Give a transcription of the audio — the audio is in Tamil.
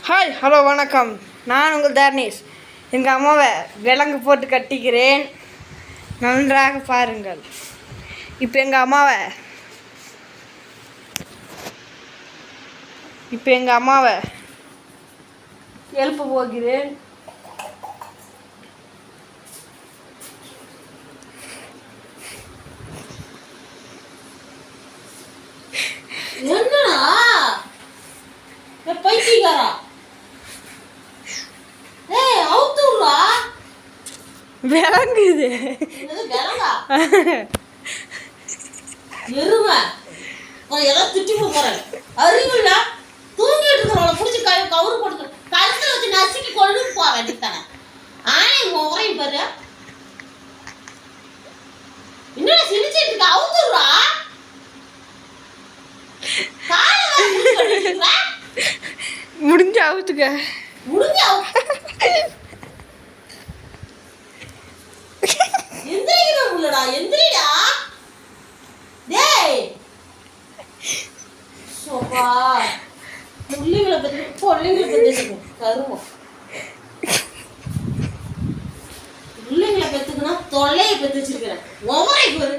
ஹாய் ஹலோ வணக்கம். நான் உங்கள் தர்னீஷ். எங்கள் அம்மாவை விலங்கு போட்டு கட்டிக்கிறேன், நன்றாக பாருங்கள். இப்போ எங்கள் அம்மாவை எழுப்ப போகிறேன். என்னடா பைத்தியக்காரா? ஏய் அவுத்துறா. விலங்குது. என்னது விலங்கா? எருமை. நான் எல்லாம் திட்டி போறேன். அறிவுல தூங்கிட்டு இருக்கிறவளை பிடிச்சி கவுரு போட்டு கழுத்துல வச்சு நசுக்கி கொண்டு போக வேண்டியதானே. ஆனை முறையும் பாரு. என்னடா சிரிச்சிட்டு இருக்க? அவுத்துறா. முடிஞ்ச அவுத்துக்க. முடிஞ்ச எந்திரிக்கிற முள்ளடா, எந்திரிடா. டேய் சோபா முள்ளிகளை பத்தி பொள்ளிங்களை பத்தி கருமம். முள்ளிங்களை பெத்துக்குன்னா தொல்லையை பெத்து வச்சிருக்கிறேன். ஒவ்வொரு